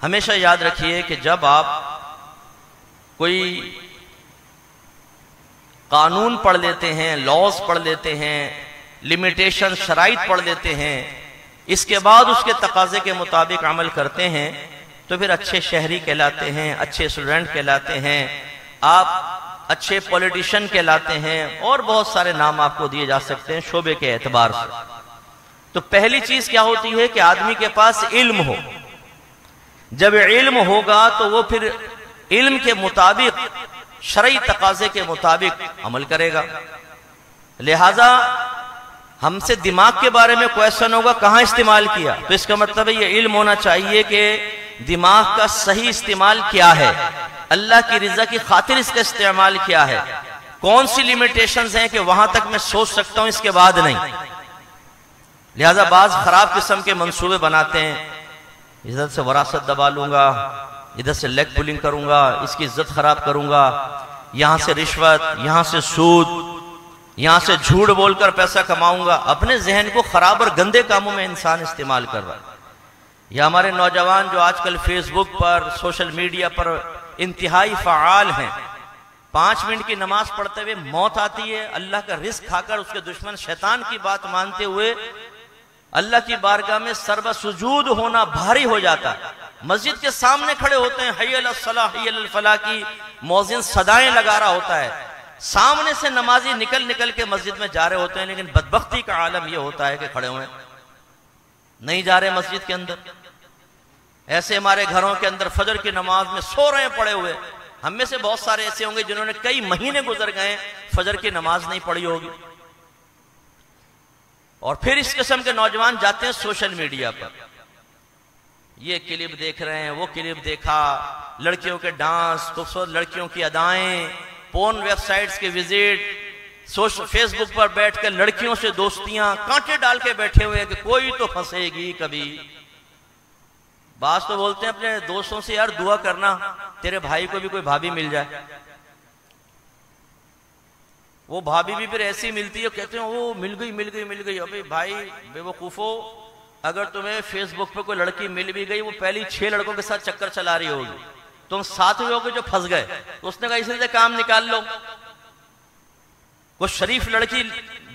हमेशा याद रखिए कि जब आप कोई कानून पढ़ लेते हैं, लॉज पढ़ लेते हैं, लिमिटेशन शराइत पढ़ लेते हैं, इसके बाद उसके तकाजे के मुताबिक अमल करते हैं तो फिर अच्छे शहरी कहलाते हैं, अच्छे स्टूडेंट कहलाते हैं, आप अच्छे पॉलिटिशियन कहलाते हैं, और बहुत सारे नाम आपको दिए जा सकते हैं शोबे के एतबार से। तो पहली चीज क्या होती है कि आदमी के पास इल्म हो। जब इल्म होगा तो वो फिर इल्म के मुताबिक, शरई तकाजे के मुताबिक अमल करेगा। लिहाजा हमसे दिमाग के बारे में क्वेश्चन होगा कहां इस्तेमाल किया, तो इसका मतलब है ये इल्म होना चाहिए कि दिमाग का सही इस्तेमाल क्या है, अल्लाह की रिजा की खातिर इसका इस्तेमाल क्या है, कौन सी लिमिटेशंस हैं कि वहां तक मैं सोच सकता हूं, इसके बाद नहीं। लिहाजा बाज खराब किस्म के मंसूबे बनाते हैं, इधर से वरासत दबा लूंगा, इधर से लेग पुलिंग करूंगा, इसकी इज्जत खराब करूंगा, यहां से रिश्वत, यहां से सूद, यहां से झूठ बोलकर पैसा कमाऊंगा। अपने जहन को खराब और गंदे कामों में इंसान इस्तेमाल कर रहा है। या हमारे नौजवान जो आजकल फेसबुक पर, सोशल मीडिया पर इंतहाई फ़आल हैं, 5 मिनट की नमाज पढ़ते हुए मौत आती है, अल्लाह का रिस्क खाकर उसके दुश्मन शैतान की बात मानते हुए अल्लाह की बारगाह में सर्व सुजूद होना भारी हो जाता है। मस्जिद के सामने खड़े होते हैं, हय्य अलस सलाह हय्य अलल फलाह की मौज़िन सदाएं लगा रहा होता है, सामने से नमाजी निकल निकल के मस्जिद में जा रहे होते हैं, लेकिन बदबख्ती का आलम यह होता है कि खड़े हुए नहीं जा रहे मस्जिद के अंदर। ऐसे हमारे घरों के अंदर फजर की नमाज में सो रहे हैं पड़े हुए। हम में से बहुत सारे ऐसे होंगे जिन्होंने कई महीने गुजर गए फजर की नमाज नहीं पढ़ी होगी। और फिर इस किस्म के नौजवान जाते हैं सोशल मीडिया पर, ये क्लिप देख रहे हैं, वो क्लिप देखा, लड़कियों के डांस, खूबसूरत लड़कियों की अदाएं, पोर्न वेबसाइट्स के विजिट, फेसबुक पर बैठकर लड़कियों से दोस्तियां, कांटे डाल के बैठे हुए कि कोई तो फंसेगी कभी। बात तो बोलते हैं अपने दोस्तों से, यार दुआ करना तेरे भाई को भी कोई भाभी मिल जाए। वो भाभी भी फिर ऐसी मिलती है, कहते हैं वो मिल गई मिल गई मिल गई। अबे भाई बेवकूफो, अगर तुम्हें फेसबुक पे कोई लड़की मिल भी गई, वो पहली 6 लड़कों के साथ चक्कर चला रही होगी, तुम 7वें होगे जो फंस गए, तो उसने कहा इसलिए काम निकाल लो। कोई शरीफ लड़की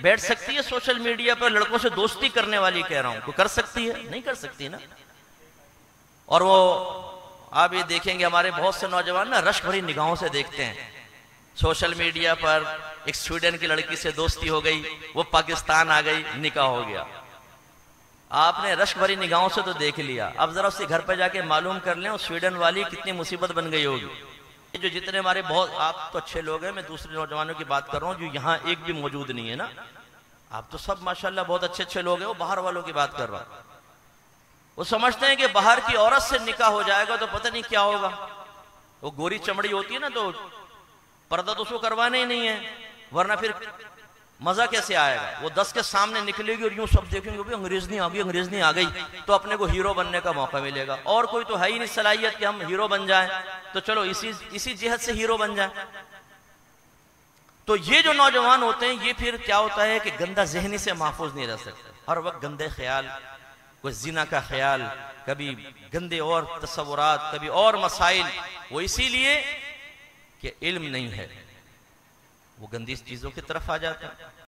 बैठ सकती है सोशल मीडिया पर लड़कों से दोस्ती करने वाली, कह रहा हूं, कोई कर सकती है? नहीं कर सकती ना। और वो आप ये देखेंगे हमारे बहुत से नौजवान ना रश्क भरी निगाहों से देखते हैं सोशल मीडिया पर, एक स्वीडन की लड़की से दोस्ती हो गई, वो पाकिस्तान आ गई, निकाह हो गया। आपने रश्क भरी निगाहों से तो देख लिया, अब जरा उसके घर पर जाके मालूम कर लें स्वीडन वाली कितनी मुसीबत बन गई होगी। जो जितने हमारे बहुत, आप तो अच्छे लोग हैं, मैं दूसरे नौजवानों की बात कर रहा हूं जो यहाँ एक भी मौजूद नहीं है ना, आप तो सब माशाल्लाह बहुत अच्छे अच्छे लोग हैं, वो बाहर वालों की बात कर रहा हूं। वो समझते हैं कि बाहर की औरत से निकाह हो जाएगा तो पता नहीं क्या होगा, वो गोरी चमड़ी होती है ना, तो पर्दा तो उसको करवाना ही नहीं है, वरना फिर मजा कैसे आएगा। वो 10 के सामने निकलेगी और यूं सब देखेंगे भी अंग्रेजनी आ गई, अंग्रेजनी आ गई, तो अपने को हीरो बनने का मौका मिलेगा। और कोई तो है ही नहीं सलाहियत कि हम हीरो बन जाएं, तो चलो इसी जिहद से हीरो बन जाएं। तो ये जो नौजवान होते हैं, ये फिर क्या होता है कि गंदा जहनी से महफूज नहीं रह सकते, हर वक्त गंदे ख्याल, कोई जिना का ख्याल, कभी गंदे और तस्वुरात, कभी और मसाइल। वो इसीलिए कि इल्म नहीं है, वो गंदी चीजों की तरफ आ जाता है।